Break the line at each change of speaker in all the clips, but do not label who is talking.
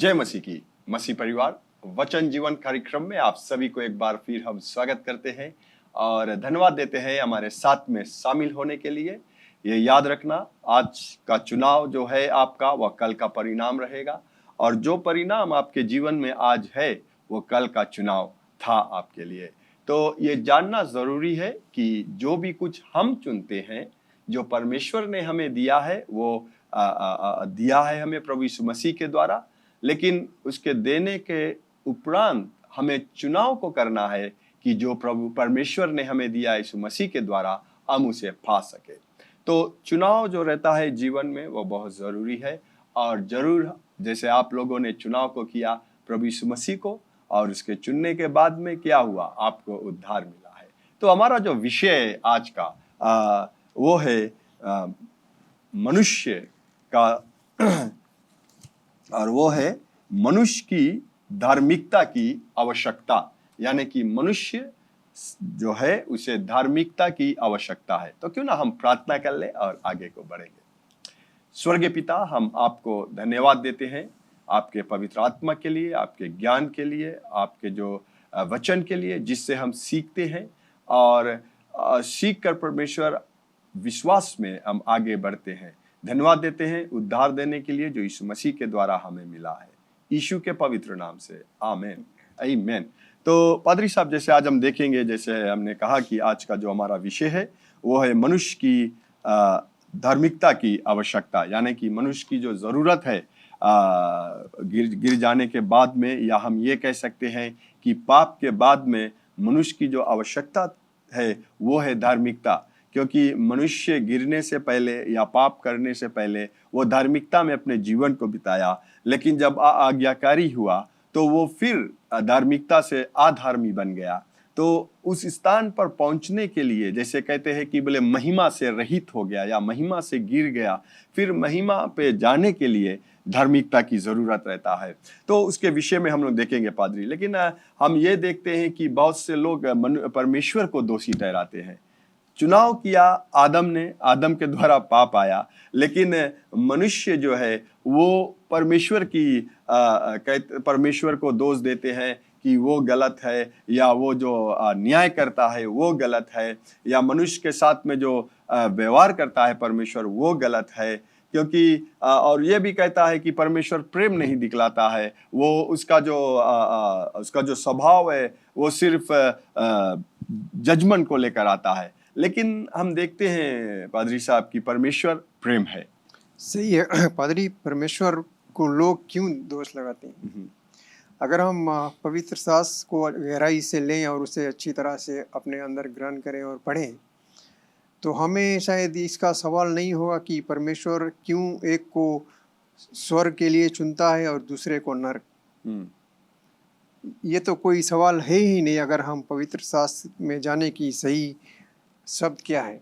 जय मसीह की। मसीह परिवार वचन जीवन कार्यक्रम में आप सभी को एक बार फिर हम स्वागत करते हैं और धन्यवाद देते हैं हमारे साथ में शामिल होने के लिए। ये याद रखना, आज का चुनाव जो है आपका, वह कल का परिणाम रहेगा और जो परिणाम आपके जीवन में आज है वो कल का चुनाव था आपके लिए। तो ये जानना जरूरी है कि जो भी कुछ हम चुनते हैं, जो परमेश्वर ने हमें दिया है, वो दिया है हमें प्रभु यीशु मसीह के द्वारा, लेकिन उसके देने के उपरांत हमें चुनाव को करना है कि जो प्रभु परमेश्वर ने हमें दिया यीशु मसीह के द्वारा हम उसे पा सके। तो चुनाव जो रहता है जीवन में वो बहुत जरूरी है और जरूर जैसे आप लोगों ने चुनाव को किया प्रभु यीशु मसीह को, और उसके चुनने के बाद में क्या हुआ, आपको उद्धार मिला है। तो हमारा जो विषय आज का वो है मनुष्य का और वो है मनुष्य की धार्मिकता की आवश्यकता, यानी कि मनुष्य जो है उसे धार्मिकता की आवश्यकता है। तो क्यों ना हम प्रार्थना कर ले और आगे को बढ़ेंगे। स्वर्गीय पिता, हम आपको धन्यवाद देते हैं आपके पवित्र आत्मा के लिए, आपके ज्ञान के लिए, आपके जो वचन के लिए जिससे हम सीखते हैं और सीख कर परमेश्वर विश्वास में हम आगे बढ़ते हैं। धन्यवाद देते हैं उद्धार देने के लिए जो यीशु मसीह के द्वारा हमें मिला है, यीशु के पवित्र नाम से, आमीन आमीन। तो पादरी साहब, जैसे आज हम देखेंगे, जैसे हमने कहा कि आज का जो हमारा विषय है वो है मनुष्य की धार्मिकता की आवश्यकता, यानी कि मनुष्य की जो जरूरत है गिर जाने के बाद में, या हम ये कह सकते हैं कि पाप के बाद में मनुष्य की जो आवश्यकता है वो है धार्मिकता। क्योंकि मनुष्य गिरने से पहले या पाप करने से पहले वो धार्मिकता में अपने जीवन को बिताया, लेकिन जब आज्ञाकारी हुआ तो वो फिर धार्मिकता से अधर्मी बन गया। तो उस स्थान पर पहुंचने के लिए, जैसे कहते हैं कि बोले महिमा से रहित हो गया या महिमा से गिर गया, फिर महिमा पे जाने के लिए धार्मिकता की जरूरत रहता है। तो उसके विषय में हम लोग देखेंगे पादरी। लेकिन हम ये देखते हैं कि बहुत से लोग परमेश्वर को दोषी ठहराते हैं। चुनाव किया आदम ने, आदम के द्वारा पाप आया, लेकिन मनुष्य जो है वो परमेश्वर को दोष देते हैं कि वो गलत है, या वो जो न्याय करता है वो गलत है, या मनुष्य के साथ में जो व्यवहार करता है परमेश्वर वो गलत है। क्योंकि और ये भी कहता है कि परमेश्वर प्रेम नहीं दिखलाता है, वो उसका जो स्वभाव है वो सिर्फ जजमेंट को लेकर आता है। लेकिन हम देखते हैं पादरी साहब की परमेश्वर प्रेम है।
सही है पादरी, परमेश्वर को लोग क्यों दोष लगाते हैं? अगर हम पवित्र शास्त्र को गहराई से लें और उसे अच्छी तरह से अपने अंदर ग्रहण करें और पढ़ें, तो हमें शायद इसका सवाल नहीं होगा कि परमेश्वर क्यों एक को स्वर्ग के लिए चुनता है और दूसरे को नरक। ये तो कोई सवाल है ही नहीं अगर हम पवित्र शास्त्र में जाने की सही शब्द क्या है।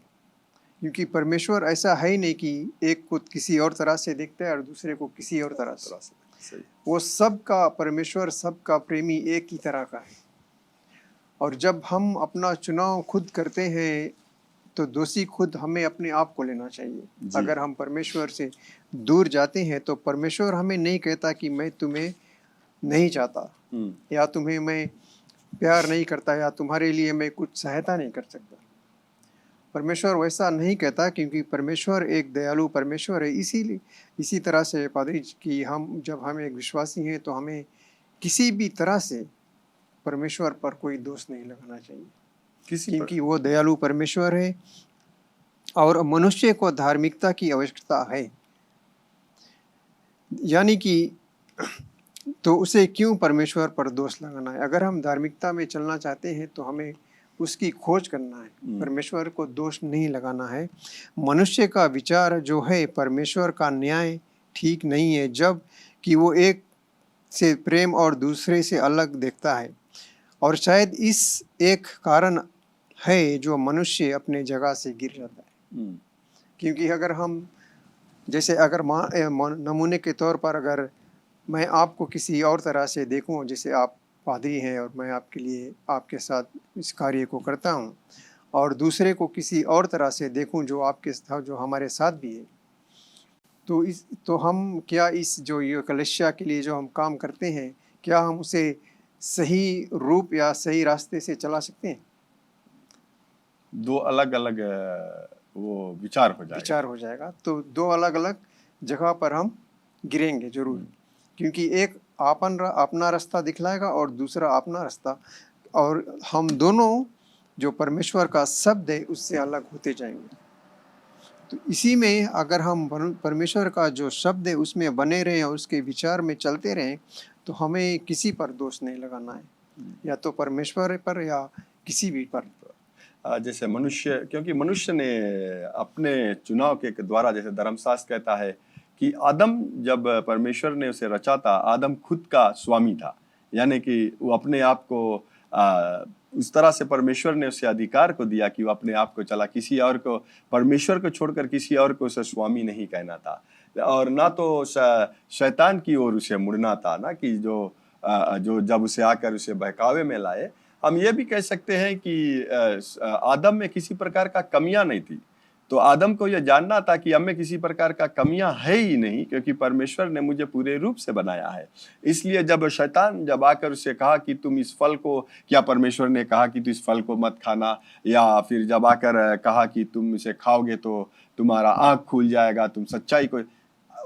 क्योंकि परमेश्वर ऐसा है ही नहीं कि एक को किसी और तरह से देखता है और दूसरे को किसी और तरह से। वो सबका परमेश्वर, सबका प्रेमी एक ही तरह का है। और जब हम अपना चुनाव खुद करते हैं तो दोषी खुद हमें अपने आप को लेना चाहिए। अगर हम परमेश्वर से दूर जाते हैं तो परमेश्वर हमें नहीं कहता कि मैं तुम्हें नहीं चाहता, या तुम्हें मैं प्यार नहीं करता, या तुम्हारे लिए मैं कुछ सहायता नहीं कर सकता। परमेश्वर वैसा नहीं कहता, क्योंकि परमेश्वर एक दयालु परमेश्वर है। इसीलिए इसी तरह से पादरी कि जब हम एक विश्वासी हैं तो हमें किसी भी तरह से परमेश्वर पर कोई दोष नहीं लगाना चाहिए, क्योंकि वो दयालु परमेश्वर है और मनुष्य को धार्मिकता की आवश्यकता है। यानी कि तो उसे क्यों परमेश्वर पर दोष लगाना है? अगर हम धार्मिकता में चलना चाहते हैं तो हमें उसकी खोज करना है, परमेश्वर को दोष नहीं लगाना है। मनुष्य का विचार जो है परमेश्वर का न्याय ठीक नहीं है, जब कि वो एक से प्रेम और दूसरे से अलग देखता है। और शायद इस एक कारण है जो मनुष्य अपने जगह से गिर जाता है। क्योंकि अगर हम जैसे अगर नमूने के तौर पर अगर मैं आपको किसी और तरह से देखूं, जैसे आप पादरी हैं और मैं आपके लिए आपके साथ इस कार्य को करता हूं, और दूसरे को किसी और तरह से देखूं जो हमारे साथ भी है, तो हम क्या इस जो ये कलीसिया के लिए जो हम काम करते हैं, क्या हम उसे सही रूप या सही रास्ते से चला सकते हैं?
दो अलग अलग वो विचार हो जाएगा।
विचार हो जाएगा, तो दो अलग अलग जगह पर हम गिरेंगे जरूर, क्योंकि एक अपना रास्ता दिखलाएगा और दूसरा अपना रास्ता, और हम दोनों जो परमेश्वर का शब्द है उससे अलग होते जाएंगे। तो इसी में अगर हम परमेश्वर का जो शब्द है उसमें बने रहें और उसके विचार में चलते रहें, तो हमें किसी पर दोष नहीं लगाना है, या तो परमेश्वर पर या किसी भी पर।
जैसे मनुष्य, क्योंकि मनुष्य ने अपने चुनाव के द्वारा, जैसे धर्मशास्त्र कहता है कि आदम, जब परमेश्वर ने उसे रचा था, आदम खुद का स्वामी था, यानी कि वो अपने आप को उस तरह से परमेश्वर ने उसे अधिकार को दिया कि वो अपने आप को चला, किसी और को, परमेश्वर को छोड़कर किसी और को उसे स्वामी नहीं कहना था, और ना तो शैतान की ओर उसे मुड़ना था, ना कि जो जब उसे आकर उसे बहकावे में लाए। हम ये भी कह सकते हैं कि आदम में किसी प्रकार का कमियां नहीं थी, तो आदम को यह जानना था कि हमें किसी प्रकार का कमियां है ही नहीं, क्योंकि परमेश्वर ने मुझे पूरे रूप से बनाया है। इसलिए जब शैतान जब आकर उसे कहा कि तुम इस फल को, क्या परमेश्वर ने कहा कि तू इस फल को मत खाना, या फिर जब आकर कहा कि तुम इसे खाओगे तो तुम्हारा आँख खुल जाएगा, तुम सच्चाई को,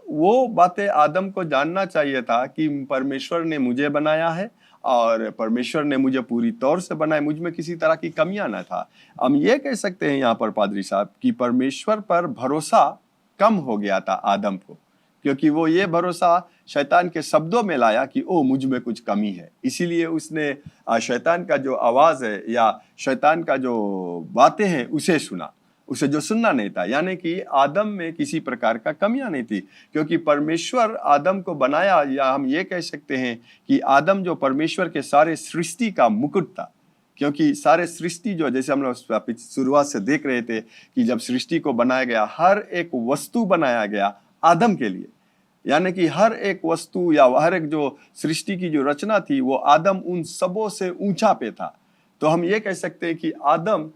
वो बातें आदम को जानना चाहिए था कि परमेश्वर ने मुझे बनाया है और परमेश्वर ने मुझे पूरी तौर से बनाया, मुझ में किसी तरह की कमियां ना था। हम ये कह सकते हैं यहाँ पर पादरी साहब कि परमेश्वर पर भरोसा कम हो गया था आदम को, क्योंकि वो ये भरोसा शैतान के शब्दों में लाया कि ओ मुझ में कुछ कमी है, इसीलिए उसने शैतान का जो आवाज है या शैतान का जो बातें हैं उसे सुना, उसे जो सुनना नहीं था। यानी कि आदम में किसी प्रकार का कमियां नहीं थी, क्योंकि परमेश्वर आदम को बनाया, या हम ये कह सकते हैं कि आदम जो परमेश्वर के सारे सृष्टि का मुकुट था, क्योंकि सारे सृष्टि जो, जैसे हम लोग शुरुआत से देख रहे थे कि जब सृष्टि को बनाया गया, हर एक वस्तु बनाया गया आदम के लिए, यानी कि हर एक वस्तु या हर एक जो सृष्टि की जो रचना थी वो आदम उन सबों से ऊंचा पे था। तो हम ये कह सकते हैं कि आदम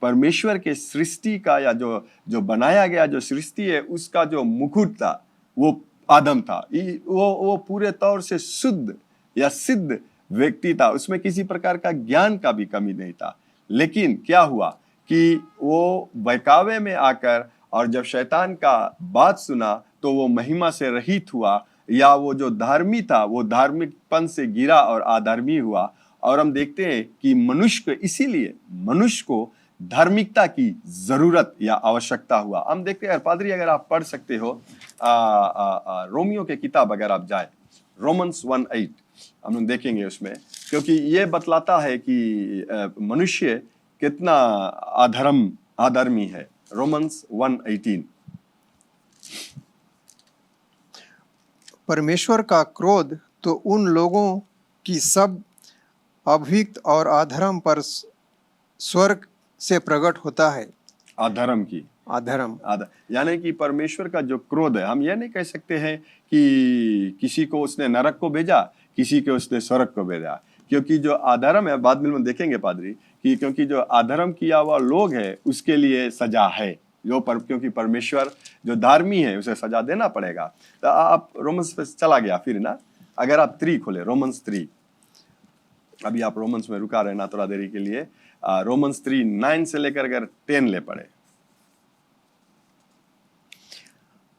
परमेश्वर के सृष्टि का, या जो बनाया गया जो सृष्टि है उसका जो मुकुट था वो आदम था। वो पूरे तौर से शुद्ध या सिद्ध व्यक्ति था, उसमें किसी प्रकार का ज्ञान का भी कमी नहीं था। लेकिन क्या हुआ कि वो बहकावे में आकर, और जब शैतान का बात सुना तो वो महिमा से रहित हुआ, या वो जो धार्मी था वो धार्मिकपन से गिरा और अधर्मी हुआ। और हम देखते हैं कि इसीलिए मनुष्य को धार्मिकता की जरूरत या आवश्यकता हुआ। हम देखते हैं पादरी, अगर आप पढ़ सकते हो रोमियो के किताब, अगर आप जाए रोमन्स 1:8, हम लोग देखेंगे उसमें, क्योंकि ये बतलाता है कि मनुष्य कितना अधर्मी है। रोमन्स 1:18,
परमेश्वर का क्रोध तो उन लोगों की सब अभियुक्त और अधर्म पर स्वर्ग से प्रकट होता है। अधर्म
यानी कि परमेश्वर का जो क्रोध है, हम ये नहीं कह सकते हैं कि किसी को उसने नरक को भेजा, किसी को उसने स्वर्ग को भेजा, क्योंकि जो अधर्म है, बाद में हम देखेंगे पादरी कि क्योंकि जो अधर्म किया हुआ लोग है उसके लिए सजा है, क्योंकि परमेश्वर जो धार्मी है उसे सजा देना पड़ेगा। तो आप रोमन्स पे चला गया फिर ना, अगर आप 3 खोले, रोमन्स 3, अभी आप रोमन्स में रुका रहना थोड़ा देरी के लिए। रोमन्स 3:9 से लेकर अगर 10 ले पड़े,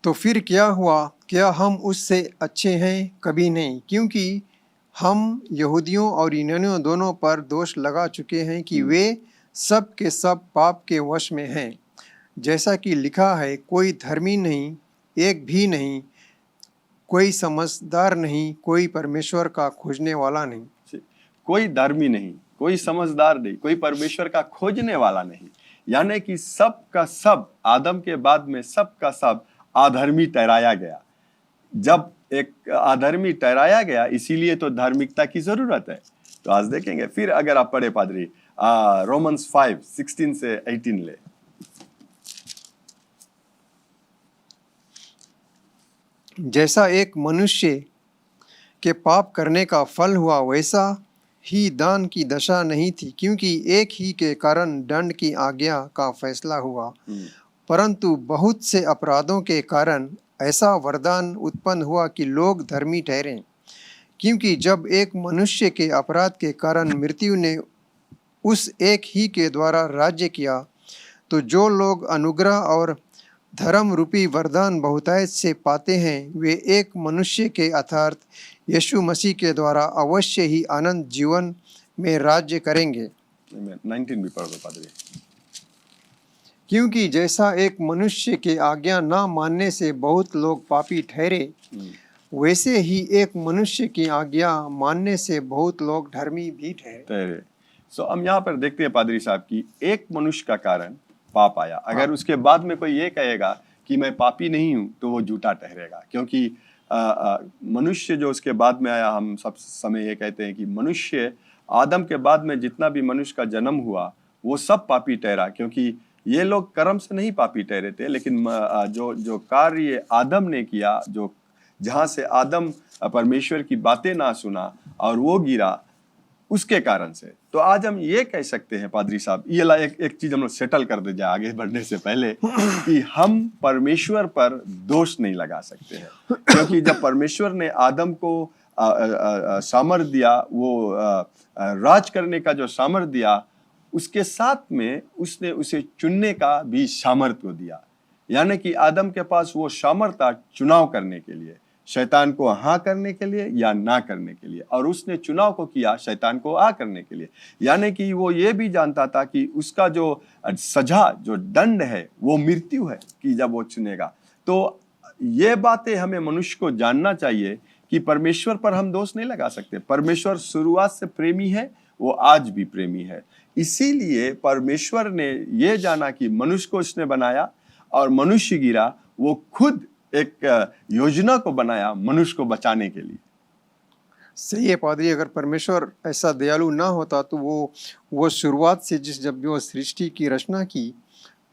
तो फिर क्या हुआ, क्या हम उससे अच्छे हैं? कभी नहीं, क्योंकि हम यहूदियों और यूनानियों दोनों पर दोष लगा चुके हैं कि वे सब के सब पाप के वश में हैं। जैसा कि लिखा है, कोई धर्मी नहीं, एक भी नहीं, कोई समझदार नहीं, कोई परमेश्वर का खोजने वाला नहीं।
कोई धर्मी नहीं, कोई समझदार नहीं, कोई परमेश्वर का खोजने वाला नहीं, यानी कि सब का सब आदम के बाद में सब का सब अधर्मी ठहराया गया। जब एक अधर्मी ठहराया गया, इसीलिए तो धार्मिकता की जरूरत है। तो आज देखेंगे फिर, अगर आप पढ़े पादरी रोमन्स 5:16 से 18 ले।
जैसा एक मनुष्य के पाप करने का फल हुआ, वैसा ही दान की दशा नहीं थी, क्योंकि एक ही के कारण दंड की आज्ञा का फैसला हुआ, परंतु बहुत से अपराधों के कारण ऐसा वरदान उत्पन्न हुआ कि लोग धर्मी ठहरें, क्योंकि जब एक मनुष्य के अपराध के कारण मृत्यु ने उस एक ही के द्वारा राज्य किया, तो जो लोग अनुग्रह और धर्म रूपी वरदान बहुतायत से पाते हैं, वे एक मनुष्य के अर्थात यीशु मसीह के द्वारा अवश्य ही आनंद जीवन में राज्य करेंगे।
19 भी पढ़ दो पादरी।
क्योंकि जैसा एक मनुष्य के आज्ञा न मानने से बहुत लोग पापी ठहरे, वैसे ही एक मनुष्य की आज्ञा मानने से बहुत लोग धर्मी भी ठहरे।
सो हम यहाँ पर देखते हैं पादरी साहब की एक मनुष्य का कारण पाप आया। अगर उसके बाद में कोई ये कहेगा कि मैं पापी नहीं हूँ, तो वो झूठा ठहरेगा, क्योंकि मनुष्य जो उसके बाद में आया, हम सब समय ये कहते हैं कि मनुष्य आदम के बाद में जितना भी मनुष्य का जन्म हुआ वो सब पापी ठहरा, क्योंकि ये लोग कर्म से नहीं पापी ठहरे थे, लेकिन जो कार्य आदम ने किया, जो जहाँ से आदम परमेश्वर की बातें ना सुना और वो गिरा, उसके कारण से। तो आज हम ये कह सकते हैं पादरी साहब, ये एक चीज हम लोग सेटल कर दे जाए आगे बढ़ने से पहले, कि हम परमेश्वर पर दोष नहीं लगा सकते हैं, क्योंकि जब परमेश्वर ने आदम को सामर्थ दिया, वो राज करने का जो सामर्थ दिया, उसके साथ में उसने उसे चुनने का भी सामर्थ को दिया। यानी कि आदम के पास वो सामर्थ था चुनाव करने के लिए, शैतान को हाँ करने के लिए या ना करने के लिए, और उसने चुनाव को किया शैतान को हाँ करने के लिए। यानी कि वो ये भी जानता था कि उसका जो सजा, जो दंड है, वो मृत्यु है, कि जब वो चुनेगा। तो ये बातें हमें मनुष्य को जानना चाहिए कि परमेश्वर पर हम दोष नहीं लगा सकते। परमेश्वर शुरुआत से प्रेमी है, वो आज भी प्रेमी है। इसीलिए परमेश्वर ने ये जाना कि मनुष्य को उसने बनाया और मनुष्य गिरा, वो खुद एक योजना को बनाया मनुष्य को बचाने के लिए।
सही है पादरी, अगर परमेश्वर ऐसा दयालु ना होता तो वो शुरुआत से जब वो सृष्टि की रचना की,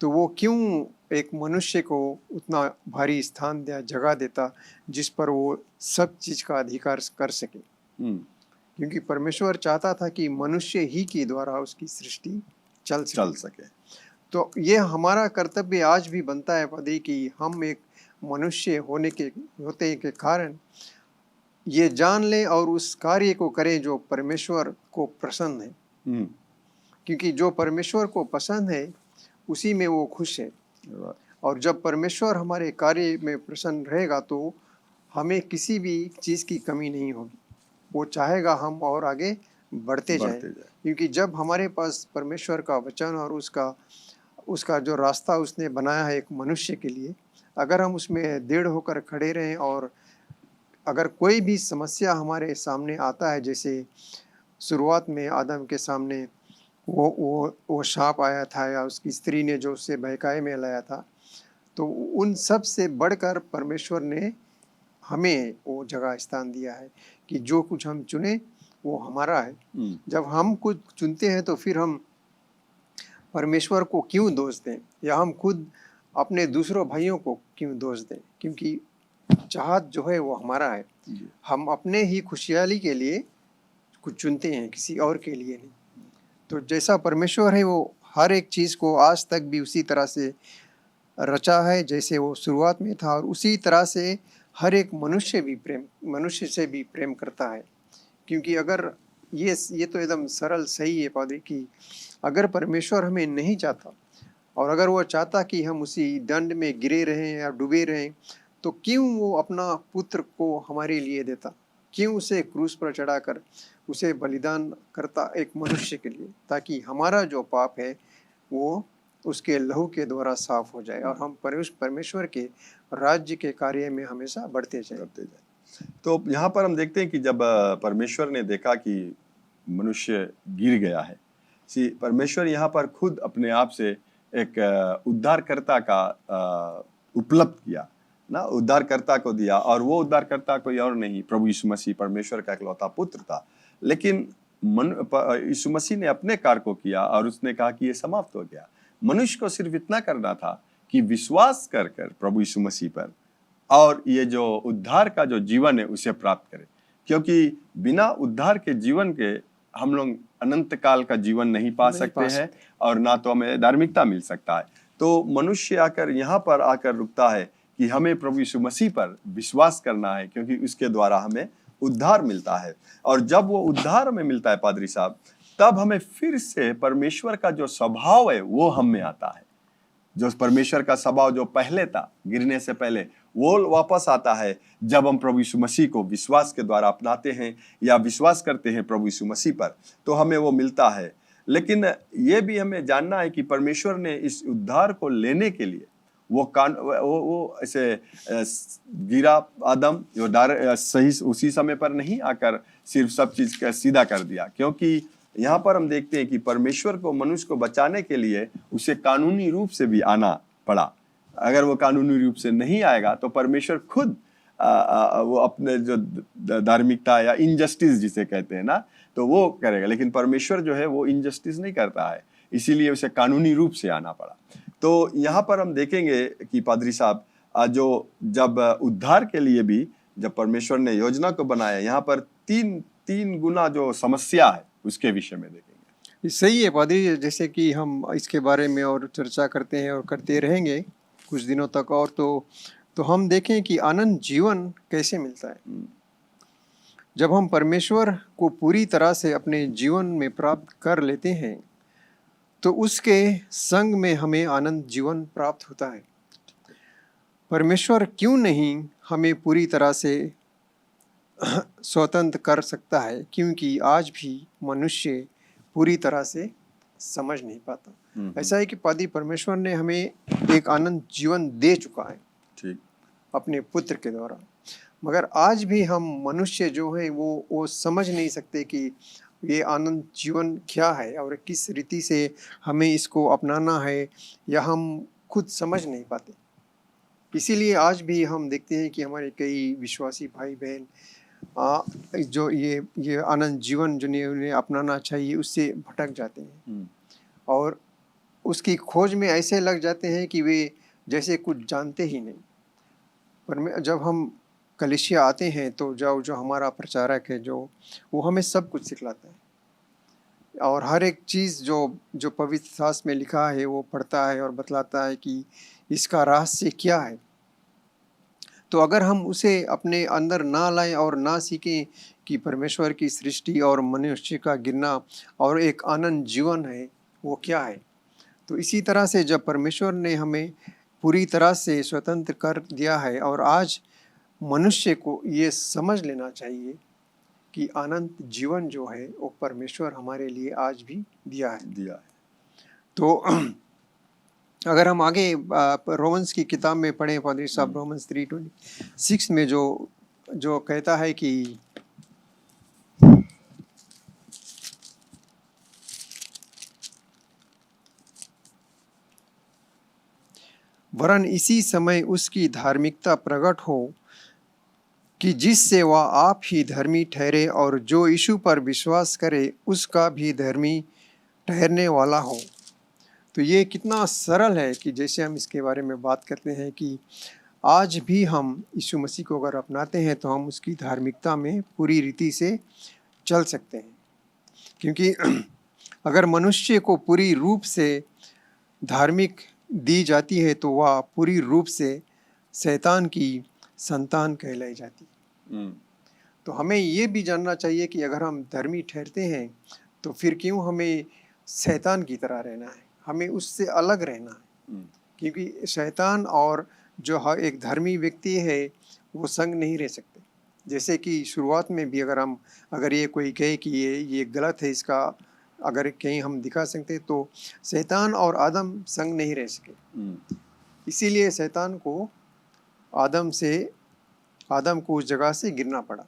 तो वो क्यों एक मनुष्य को उतना भारी स्थान दिया, जगह देता, जिस पर वो सब चीज का अधिकार कर सके। क्योंकि परमेश्वर चाहता था कि मनुष्य ही के द्वारा उसकी सृष्टि चल सके। तो ये हमारा कर्तव्य आज भी बनता है पादरी, कि हम एक मनुष्य होते के कारण ये जान लें और उस कार्य को करें जो परमेश्वर को पसंद है। क्योंकि जो परमेश्वर को पसंद है उसी में वो खुश है, और जब परमेश्वर हमारे कार्य में प्रसन्न रहेगा तो हमें किसी भी चीज़ की कमी नहीं होगी। वो चाहेगा हम और आगे बढ़ते जाएं। क्योंकि जब हमारे पास परमेश्वर का वचन और उसका जो रास्ता उसने बनाया है एक मनुष्य के लिए, अगर हम उसमें दृढ़ होकर खड़े रहें, और अगर कोई भी समस्या हमारे सामने आता है, जैसे शुरुआत में आदम के सामने वो सांप आया था, या उसकी स्त्री ने जो उससे बहकाए में लाया था, तो उन सब से बढ़कर परमेश्वर ने हमें वो जगह स्थान दिया है कि जो कुछ हम चुने वो हमारा है। जब हम कुछ चुनते हैं तो फिर हम परमेश्वर को क्यों दोष दें, या हम खुद अपने दूसरों भाइयों को क्यों दोष दें, क्योंकि चाहत जो है वो हमारा है। हम अपने ही खुशहाली के लिए कुछ चुनते हैं, किसी और के लिए नहीं। तो जैसा परमेश्वर है वो हर एक चीज़ को आज तक भी उसी तरह से रचा है जैसे वो शुरुआत में था, और उसी तरह से हर एक मनुष्य से भी प्रेम करता है। क्योंकि अगर ये तो एकदम सरल सही है पादरी, कि अगर परमेश्वर हमें नहीं चाहता, और अगर वो चाहता कि हम उसी दंड में गिरे रहें या डूबे रहें, तो क्यों वो अपना पुत्र को हमारे लिए देता, क्यों उसे क्रूस पर चढ़ाकर उसे बलिदान करता एक मनुष्य के लिए, ताकि हमारा जो पाप है वो उसके लहू के द्वारा साफ हो जाए और हम परमेश्वर के राज्य के कार्य में हमेशा बढ़ते जाए।
तो यहाँ पर हम देखते हैं कि जब परमेश्वर ने देखा कि मनुष्य गिर गया है, परमेश्वर यहाँ पर खुद अपने आप से एक उद्धारकर्ता का उपलब्ध किया ना, उद्धारकर्ता को दिया, और वो उद्धारकर्ता कोई और नहीं, प्रभु यीशु मसीह परमेश्वर का इकलौता पुत्र था। लेकिन यीशु मसीह ने अपने कार्य को किया और उसने कहा कि ये समाप्त हो गया। मनुष्य को सिर्फ इतना करना था कि विश्वास कर प्रभु यीशु मसीह पर, और ये जो उद्धार का जो जीवन है उसे प्राप्त करे, क्योंकि बिना उद्धार के जीवन के हम लोग अनंत काल का जीवन नहीं पा सकते हैं, और ना तो हमें धार्मिकता मिल सकता है। तो मनुष्य यहाँ पर आकर रुकता है कि हमें प्रभु यीशु मसीह पर विश्वास करना है, क्योंकि उसके द्वारा हमें उद्धार मिलता है। और जब वो उद्धार हमें मिलता है पादरी साहब, तब हमें फिर से परमेश्वर का जो स्वभाव है वो हम में आता है। जो परमेश्वर का स्वभाव जो पहले था गिरने से पहले, वो वापस आता है जब हम प्रभु यीशु मसीह को विश्वास के द्वारा अपनाते हैं या विश्वास करते हैं प्रभु यीशु मसीह पर, तो हमें वो मिलता है। लेकिन ये भी हमें जानना है कि परमेश्वर ने इस उद्धार को लेने के लिए वो ऐसे गिरा आदम जो सही उसी समय पर नहीं आकर सिर्फ सब चीज का सीधा कर दिया, क्योंकि यहाँ पर हम देखते हैं कि परमेश्वर को मनुष्य को बचाने के लिए उसे कानूनी रूप से भी आना पड़ा। अगर वो कानूनी रूप से नहीं आएगा तो परमेश्वर खुद वो अपने जो धार्मिकता या इनजस्टिस जिसे कहते हैं ना, तो वो करेगा। लेकिन परमेश्वर जो है वो इनजस्टिस नहीं करता है, इसीलिए उसे कानूनी रूप से आना पड़ा। तो यहाँ पर हम देखेंगे कि पादरी साहब जो जब उद्धार के लिए भी जब परमेश्वर ने योजना को बनाया, यहाँ पर तीन गुना जो समस्या है उसके विषय में देखेंगे।
सही है पादरी, जैसे कि हम इसके बारे में और चर्चा करते हैं और करते रहेंगे कुछ दिनों तक। और तो हम देखें कि आनंद जीवन कैसे मिलता है। जब हम परमेश्वर को पूरी तरह से अपने जीवन में प्राप्त कर लेते हैं तो उसके संग में हमें आनंद जीवन प्राप्त होता है। परमेश्वर क्यों नहीं हमें पूरी तरह से स्वतंत्र कर सकता है, क्योंकि आज भी मनुष्य पूरी तरह से समझ नहीं पाता। ऐसा है कि पादी परमेश्वर ने हमें एक आनंद जीवन दे चुका है
ठीक
अपने पुत्र के द्वारा, मगर आज भी हम मनुष्य जो है वो समझ नहीं सकते कि ये आनंद जीवन क्या है और किस रीति से हमें इसको अपनाना है, या हम खुद समझ नहीं पाते। इसीलिए आज भी हम देखते हैं कि हमारे कई विश्वासी भाई बहन जो ये आनंद जीवन जो उन्हें अपनाना चाहिए उससे भटक जाते हैं और उसकी खोज में ऐसे लग जाते हैं कि वे जैसे कुछ जानते ही नहीं। पर जब हम कलीसिया आते हैं तो जो हमारा प्रचारक है वो हमें सब कुछ सिखलाता है और हर एक चीज़ जो पवित्र शास्त्र में लिखा है वो पढ़ता है और बतलाता है कि इसका रहस्य क्या है। तो अगर हम उसे अपने अंदर ना लाएं और ना सीखें कि परमेश्वर की सृष्टि और मनुष्य का गिरना और एक आनंद जीवन है वो क्या है, तो इसी तरह से जब परमेश्वर ने हमें पूरी तरह से स्वतंत्र कर दिया है और आज मनुष्य को ये समझ लेना चाहिए कि आनंद जीवन जो है वो परमेश्वर हमारे लिए आज भी दिया है। तो अगर हम आगे रोमन्स की किताब में पढ़ें पादरी साहब, रोमन्स 3:26 में जो कहता है कि वरन इसी समय उसकी धार्मिकता प्रकट हो कि जिससे वह आप ही धर्मी ठहरे और जो यीशु पर विश्वास करे उसका भी धर्मी ठहरने वाला हो। तो ये कितना सरल है कि जैसे हम इसके बारे में बात करते हैं कि आज भी हम यीशु मसीह को अगर अपनाते हैं तो हम उसकी धार्मिकता में पूरी रीति से चल सकते हैं, क्योंकि अगर मनुष्य को पूरी रूप से धार्मिक दी जाती है तो वह पूरी रूप से शैतान की संतान कहलाई जाती है। तो हमें ये भी जानना चाहिए कि अगर हम धर्मी ठहरते हैं तो फिर क्यों हमें शैतान की तरह रहना है, हमें उससे अलग रहना है, क्योंकि शैतान और जो एक धर्मी व्यक्ति है वो संग नहीं रह सकते। जैसे कि शुरुआत में भी अगर ये कोई कहे कि ये गलत है, इसका अगर कहीं हम दिखा सकते तो शैतान और आदम संग नहीं रह सके। इसीलिए शैतान को आदम को उस जगह से गिरना पड़ा,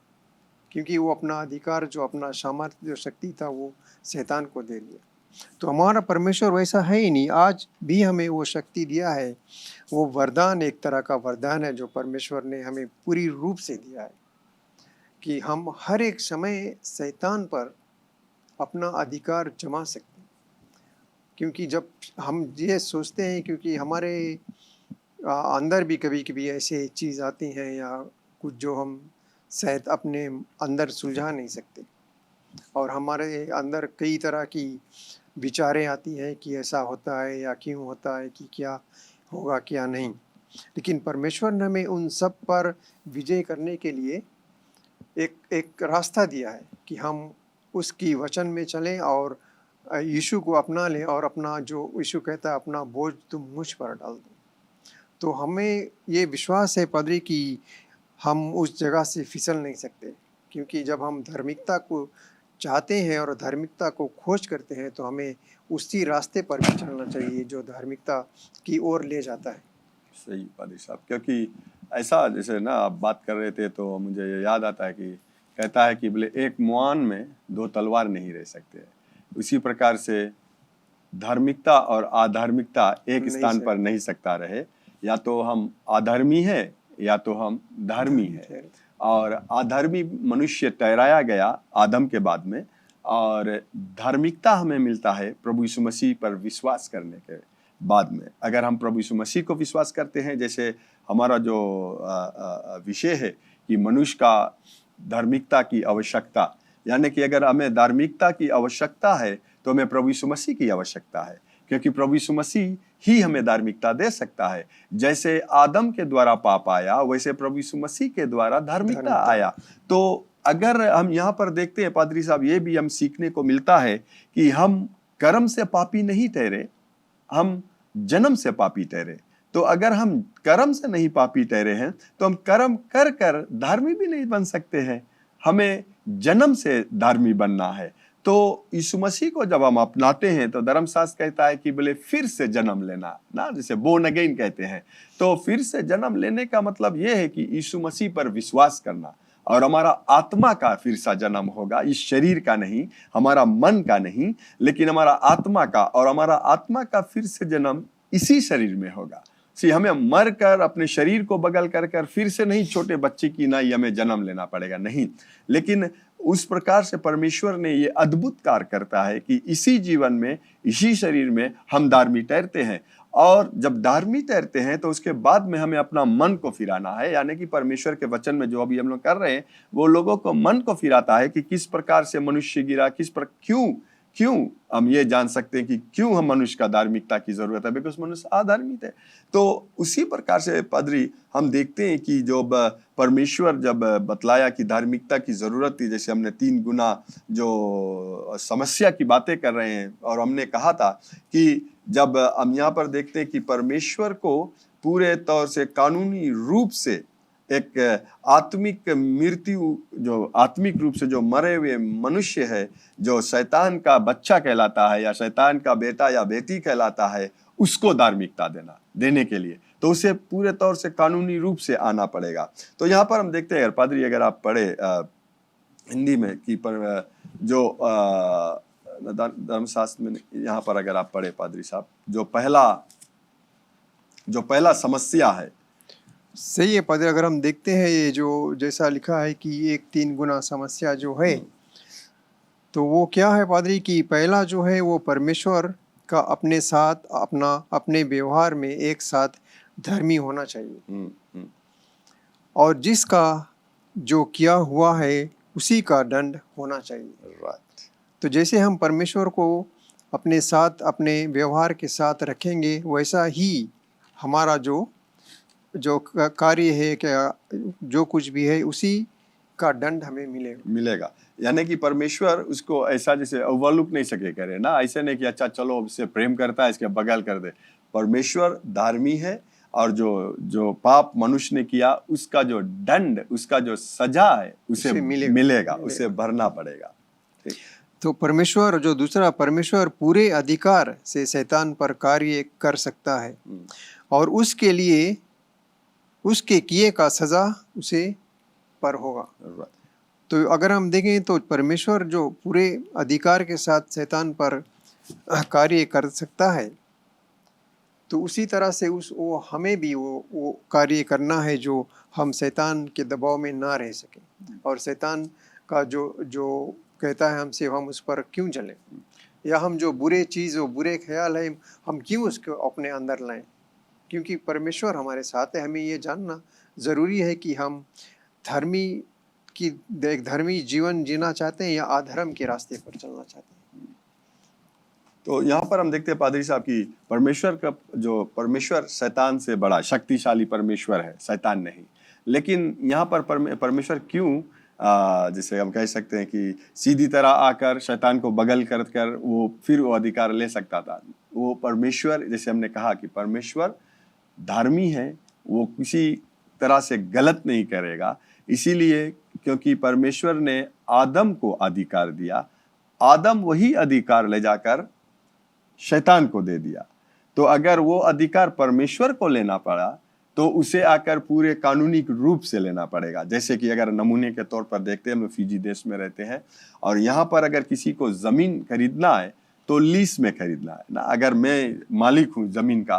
क्योंकि वो अपना अधिकार जो अपना सामर्थ्य जो शक्ति था वो शैतान को दे दिया। तो हमारा परमेश्वर वैसा है ही नहीं, आज भी हमें वो शक्ति दिया है। वो वरदान एक तरह का वरदान है जो परमेश्वर ने हमें पूरी रूप से दिया है कि हम हर एक समय शैतान पर अपना अधिकार जमा सकते हैं। क्योंकि जब हम ये सोचते हैं, क्योंकि हमारे अंदर भी कभी कभी ऐसे चीज़ आती हैं या कुछ जो हम शायद अपने अंदर सुलझा नहीं सकते और हमारे अंदर कई तरह की विचारें आती हैं कि ऐसा होता है या क्यों होता है, कि क्या होगा क्या नहीं। लेकिन परमेश्वर ने हमें उन सब पर विजय करने के लिए एक रास्ता दिया है कि हम उसकी वचन में चलें और यीशु को अपना लें और अपना जो यीशु कहता है अपना बोझ तुम मुझ पर डाल दो। तो हमें ये विश्वास है पादरी कि हम उस जगह से फिसल नहीं सकते, क्योंकि जब हम धार्मिकता को चाहते हैं और धार्मिकता को खोज करते हैं तो हमें उसी रास्ते पर भी चलना चाहिए जो धार्मिकता की ओर ले जाता है।
सही पादरी साहब, क्योंकि ऐसा जैसे ना आप बात कर रहे थे तो मुझे ये याद आता है कि कहता है कि बोले एक मुआन में दो तलवार नहीं रह सकते। उसी प्रकार से धार्मिकता और अधार्मिकता एक
नहीं
स्थान
सही।
पर नहीं सकता रहे, या तो हम अधर्मी है या तो हम धर्मी है। और अधर्मी मनुष्य ठहराया गया आदम के बाद में, और धार्मिकता हमें मिलता है प्रभु यीशु मसीह पर विश्वास करने के बाद में। अगर हम प्रभु यीशु मसीह को विश्वास करते हैं, जैसे हमारा जो विषय है कि मनुष्य का धार्मिकता की आवश्यकता, यानी कि अगर हमें धार्मिकता की आवश्यकता है तो हमें प्रभु यीशु मसीह की आवश्यकता है, क्योंकि प्रभु यीशु मसीह ही हमें धार्मिकता दे सकता है। जैसे आदम के द्वारा पाप आया, वैसे प्रभु यीशु मसीह के द्वारा धार्मिकता आया। तो अगर हम यहाँ पर देखते हैं पादरी साहब, ये भी हम सीखने को मिलता है कि हम कर्म से पापी नहीं ठहरे, हम जन्म से पापी ठहरे। तो अगर हम कर्म से नहीं पापी ठहरे हैं तो हम कर्म कर कर धार्मी भी नहीं बन सकते हैं, हमें जन्म से धार्मी बनना है। तो यीशु मसीह को जब हम अपनाते हैं तो धर्मशास्त्र कहता है कि बोले फिर से जन्म लेना ना, जैसे बोर्न अगेन कहते हैं। तो फिर से जन्म लेने का मतलब यह है कि यीशु मसीह पर विश्वास करना, और हमारा आत्मा का फिर से जन्म होगा, इस शरीर का नहीं, हमारा मन का नहीं, लेकिन हमारा आत्मा का। और हमारा आत्मा का फिर से जन्म इसी शरीर में होगा। हमें मर कर अपने शरीर को बगल कर कर फिर से नहीं, छोटे बच्चे की ना हमें जन्म लेना पड़ेगा, नहीं। लेकिन उस प्रकार से परमेश्वर ने ये अद्भुत कार्य करता है कि इसी जीवन में, इसी शरीर में हम धार्मी ठहरते हैं। और जब धार्मी ठहरते हैं तो उसके बाद में हमें अपना मन को फिराना है, यानी कि परमेश्वर के वचन में जो अभी हम लोग कर रहे हैं वो लोगों को मन को फिराता है कि किस प्रकार से मनुष्य गिरा, क्यों हम ये जान सकते हैं कि क्यों हम मनुष्य का धार्मिकता की जरूरत है, बिकॉज मनुष्य अधार्मिक है। तो उसी प्रकार से पादरी हम देखते हैं कि जो परमेश्वर जब बतलाया कि धार्मिकता की जरूरत थी, जैसे हमने 3 गुना जो समस्या की बातें कर रहे हैं, और हमने कहा था कि जब हम यहाँ पर देखते हैं कि परमेश्वर को पूरे तौर से कानूनी रूप से एक आत्मिक मृत्यु, जो आत्मिक रूप से जो मरे हुए मनुष्य है, जो शैतान का बच्चा कहलाता है या शैतान का बेटा या बेटी कहलाता है, उसको धार्मिकता देने के लिए तो उसे पूरे तौर से कानूनी रूप से आना पड़ेगा। तो यहाँ पर हम देखते हैं पादरी, अगर आप पढ़े हिंदी में कि पर जो धर्मशास्त्र में यहाँ पर अगर आप पढ़े पादरी साहब, जो पहला समस्या है,
सही है पादरी। अगर हम देखते हैं ये जो जैसा लिखा है कि एक 3 गुना समस्या जो है, तो वो क्या है पादरी कि पहला जो है वो परमेश्वर का अपने साथ अपने व्यवहार में एक साथ धर्मी होना चाहिए, और जिसका जो किया हुआ है उसी का दंड होना चाहिए। तो जैसे हम परमेश्वर को अपने साथ अपने व्यवहार के साथ रखेंगे, वैसा ही हमारा जो कार्य है, क्या जो कुछ भी है, उसी का दंड हमें मिलेगा।
यानी कि परमेश्वर उसको ऐसा जैसे अवलुक नहीं सके करे ना, ऐसे नहीं कि अच्छा चलो इससे प्रेम करता है इसके बगल कर दे। परमेश्वर धार्मी है, और जो पाप मनुष्य ने किया उसका जो दंड, उसका जो सजा है उसे मिलेगा, उसे भरना पड़ेगा।
तो परमेश्वर पूरे अधिकार से शैतान पर कार्य कर सकता है, और उसके लिए उसके किए का सजा उसे पर होगा। तो अगर हम देखें तो परमेश्वर जो पूरे अधिकार के साथ शैतान पर कार्य कर सकता है, तो उसी तरह से वो हमें भी वो कार्य करना है जो हम शैतान के दबाव में ना रह सके, और शैतान का जो कहता है हमसे, हम उस पर क्यों चलें, या हम जो बुरे चीज़, वो बुरे ख्याल है, हम क्यों उसको अपने अंदर लाएं, क्योंकि परमेश्वर हमारे साथ है। हमें ये जानना ज़रूरी है कि हम धर्मी जीवन जीना चाहते हैं या अधर्म के रास्ते पर चलना चाहते हैं।
तो यहाँ पर हम देखते हैं पादरी साहब की परमेश्वर शैतान से बड़ा शक्तिशाली परमेश्वर है, शैतान नहीं। लेकिन यहाँ पर परमेश्वर क्यों जिसे हम कह सकते हैं कि सीधी तरह आकर शैतान को बगल कर वो अधिकार ले सकता था। वो परमेश्वर, जैसे हमने कहा कि परमेश्वर धार्मी है, वो किसी तरह से गलत नहीं करेगा। इसीलिए क्योंकि परमेश्वर ने आदम को अधिकार दिया, आदम वही अधिकार ले जाकर शैतान को दे दिया। तो अगर वो अधिकार परमेश्वर को लेना पड़ा तो उसे आकर पूरे कानूनी रूप से लेना पड़ेगा। जैसे कि अगर नमूने के तौर पर देखते हैं, हम फिजी देश में रहते हैं और यहाँ पर अगर किसी को जमीन खरीदना है तो लीज में खरीदना है ना। अगर मैं मालिक हूँ जमीन का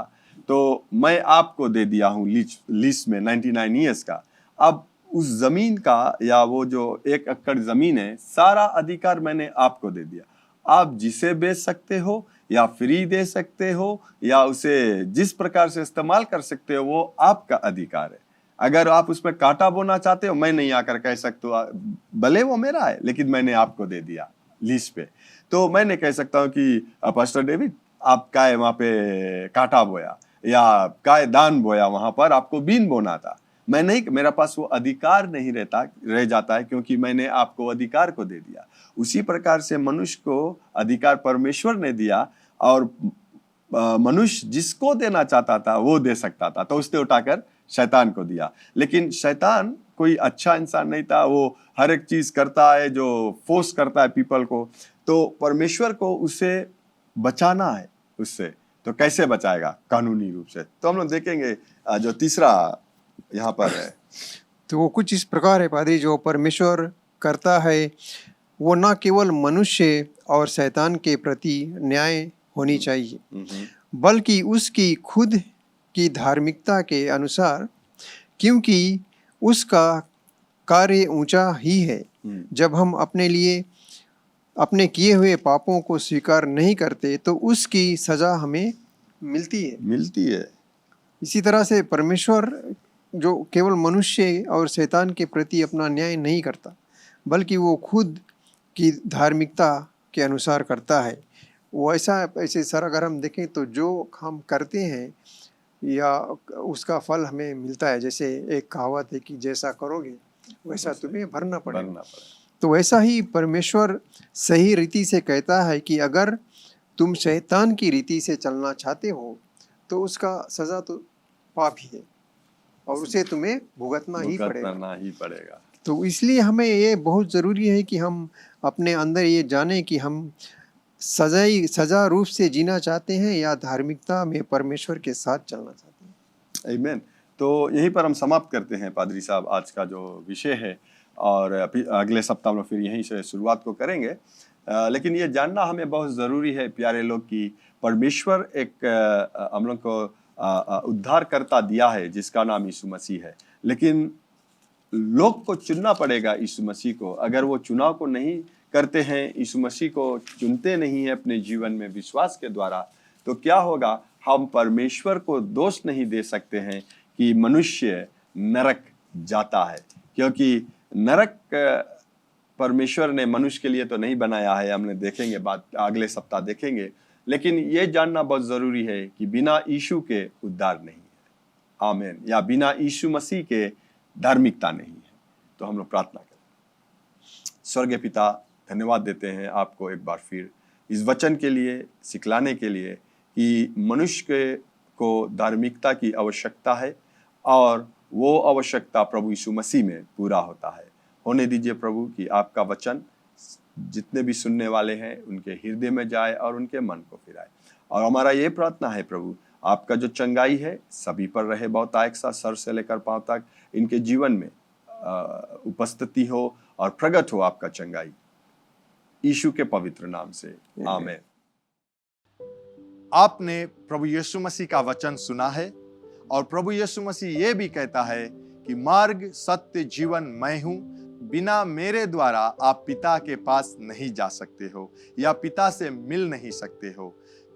तो मैं आपको दे दिया हूँ लीज में 99 ईयर्स का। अब उस जमीन का या वो जो 1 एकड़ जमीन है, सारा अधिकार मैंने आपको दे दिया। आप जिसे बेच सकते हो या फ्री दे सकते हो या उसे जिस प्रकार से इस्तेमाल कर सकते हो, वो आपका अधिकार है। अगर आप उसमें कांटा बोना चाहते हो, मैं नहीं आकर कह सकता, भले वो मेरा है लेकिन मैंने आपको दे दिया लीज पे। तो मैं नहीं कह सकता हूँ कि पास्टर डेविड आप काय वहां पे कांटा बोया या काय दान बोया, वहां पर आपको बीन बोना था। मैं नहीं, मेरा पास वो अधिकार नहीं रह जाता है क्योंकि मैंने आपको अधिकार को दे दिया। उसी प्रकार से मनुष्य को अधिकार परमेश्वर ने दिया और मनुष्य जिसको देना चाहता था वो दे सकता था, तो उसने उठाकर शैतान को दिया। लेकिन शैतान कोई अच्छा इंसान नहीं था, वो हर एक चीज करता है जो फोर्स करता है पीपल को। तो परमेश्वर को उसे बचाना है उससे, तो कैसे बचाएगा? कानूनी रूप से। तो हम लोग देखेंगे जो तीसरा यहाँ पर है,
तो वो कुछ इस प्रकार है पादरी, जो परमेश्वर करता है वो न केवल मनुष्य और शैतान के प्रति न्याय होनी चाहिए, बल्कि उसकी खुद की धार्मिकता के अनुसार, क्योंकि उसका कार्य ऊंचा ही है। जब हम अपने किए हुए पापों को स्वीकार नहीं करते तो उसकी सजा हमें मिलती है। इसी तरह से परमेश्वर जो केवल मनुष्य और शैतान के प्रति अपना न्याय नहीं करता, बल्कि वो खुद की धार्मिकता के अनुसार करता है। वो ऐसे सर अगर हम देखें तो जो हम करते हैं या उसका फल हमें मिलता है। जैसे एक कहावत है कि जैसा करोगे वैसा तुम्हें भरना पड़ेगा। तो वैसा ही परमेश्वर सही रीति से कहता है कि अगर तुम शैतान की रीति से चलना चाहते हो तो उसका सजा तो पाप ही है और उसे तुम्हें भुगतना ही पड़ेगा। तो इसलिए हमें ये बहुत ज़रूरी है कि हम अपने अंदर ये जाने कि हम सजा रूप से जीना चाहते हैं या धार्मिकता में परमेश्वर के साथ चलना चाहते हैं।
आमीन। तो यहीं पर हम समाप्त करते हैं पादरी साहब आज का जो विषय है, और अगले सप्ताह में फिर यहीं से शुरुआत को करेंगे। लेकिन ये जानना हमें बहुत ज़रूरी है प्यारे लोग कि परमेश्वर एक हम लोग को उद्धारकर्ता दिया है जिसका नाम यीशु मसीह है, लेकिन लोग को चुनना पड़ेगा यीशु मसीह को। अगर वो चुनाव को नहीं करते हैं, यीशु मसीह को चुनते नहीं है अपने जीवन में विश्वास के द्वारा, तो क्या होगा? हम परमेश्वर को दोष नहीं दे सकते हैं कि मनुष्य नरक जाता है, क्योंकि नरक परमेश्वर ने मनुष्य के लिए तो नहीं बनाया है। हमने देखेंगे, बात अगले सप्ताह देखेंगे। लेकिन ये जानना बहुत जरूरी है कि बिना यीशु के उद्धार नहीं है। आमीन। या बिना यीशु मसीह के धार्मिकता नहीं है। तो हम लोग प्रार्थना करें। स्वर्गीय पिता, धन्यवाद देते हैं आपको एक बार फिर इस वचन के लिए, सिखलाने के लिए कि मनुष्य को धार्मिकता की आवश्यकता है और वो आवश्यकता प्रभु यीशु मसीह में पूरा होता है। होने दीजिए प्रभु कि आपका वचन जितने भी सुनने वाले हैं उनके हृदय में जाए और उनके मन को फिराए। और हमारा ये प्रार्थना है प्रभु, आपका जो चंगाई है सभी पर रहे, बहुतायत सा सर से लेकर पांव तक इनके जीवन में उपस्थिति हो और प्रकट हो आपका चंगाई, यीशु के पवित्र नाम से, आमीन।
आपने प्रभु यीशु मसीह का वचन सुना है और प्रभु यीशु मसीह ये भी कहता है कि मार्ग, सत्य, जीवन मैं हूं, बिना मेरे द्वारा आप पिता के पास नहीं जा सकते हो या पिता से मिल नहीं सकते हो।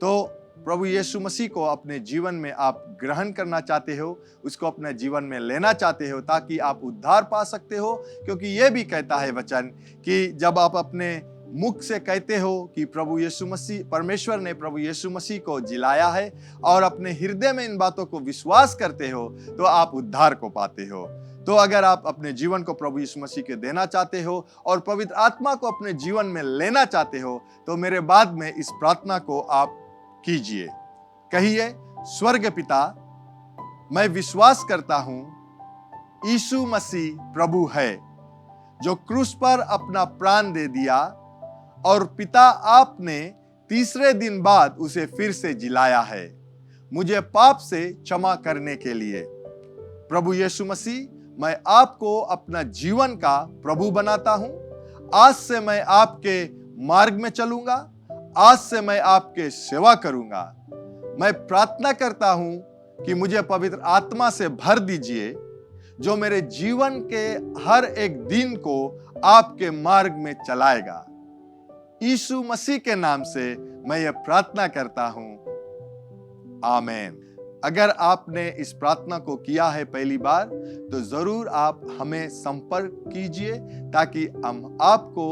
तो प्रभु यीशु मसीह को अपने जीवन में आप ग्रहण करना चाहते हो, उसको अपने जीवन में लेना चाहते हो ताकि आप उद्धार पा सकते हो, क्योंकि ये भी कहता है वचन कि जब आप अपने मुख से कहते हो कि प्रभु यीशु मसीह, परमेश्वर ने प्रभु यीशु मसीह को जिलाया है और अपने हृदय में इन बातों को विश्वास करते हो तो आप उद्धार को पाते हो। तो अगर आप अपने जीवन को प्रभु यीशु मसीह के देना चाहते हो और पवित्र आत्मा को अपने जीवन में लेना चाहते हो तो मेरे बाद में इस प्रार्थना को आप कीजिए। कहिए, स्वर्ग पिता, मैं विश्वास करता हूं यीशु मसीह प्रभु है जो क्रूस पर अपना प्राण दे दिया और पिता आपने तीसरे दिन बाद उसे फिर से जिलाया है मुझे पाप से क्षमा करने के लिए। प्रभु यीशु मसीह, मैं आपको अपना जीवन का प्रभु बनाता हूं। आज से मैं आपके मार्ग में चलूंगा, आज से मैं आपके सेवा करूंगा। मैं प्रार्थना करता हूं कि मुझे पवित्र आत्मा से भर दीजिए जो मेरे जीवन के हर एक दिन को आपके मार्ग में चलाएगा। यीशु मसीह के नाम से मैं ये प्रार्थना करता हूं, आमीन। अगर आपने इस प्रार्थना को किया है पहली बार तो जरूर आप हमें संपर्क कीजिए ताकि हम आपको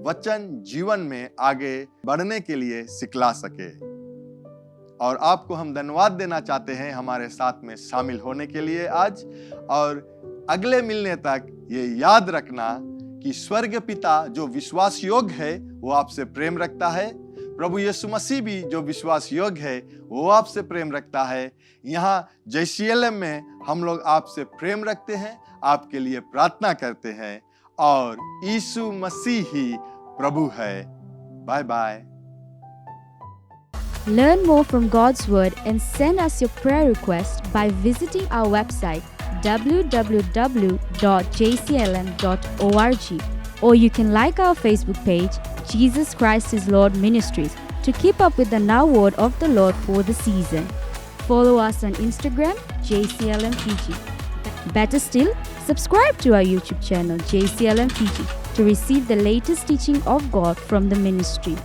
वचन जीवन में आगे बढ़ने के लिए सिखला सके। और आपको हम धन्यवाद देना चाहते हैं हमारे साथ में शामिल होने के लिए आज। और अगले मिलने तक ये याद रखना कि स्वर्ग पिता जो विश्वास योग्य है वो आपसे प्रेम रखता है। प्रभु यीशु मसीह भी जो विश्वास योग्य है वो आपसे प्रेम रखता है। यहाँ JCLM में हम लोग आपसे प्रेम रखते हैं, आपके लिए प्रार्थना करते हैं और यीशु मसीह ही प्रभु है। Bye bye.
Learn more from God's Word and send us your prayer request by visiting our website www.jclm.org, or you can like our Facebook page, Jesus Christ is Lord Ministries, to keep up with the now word of the Lord for the season. Follow us on Instagram, JCLM Fiji. Better still, subscribe to our YouTube channel, JCLM Fiji, to receive the latest teaching of God from the ministry.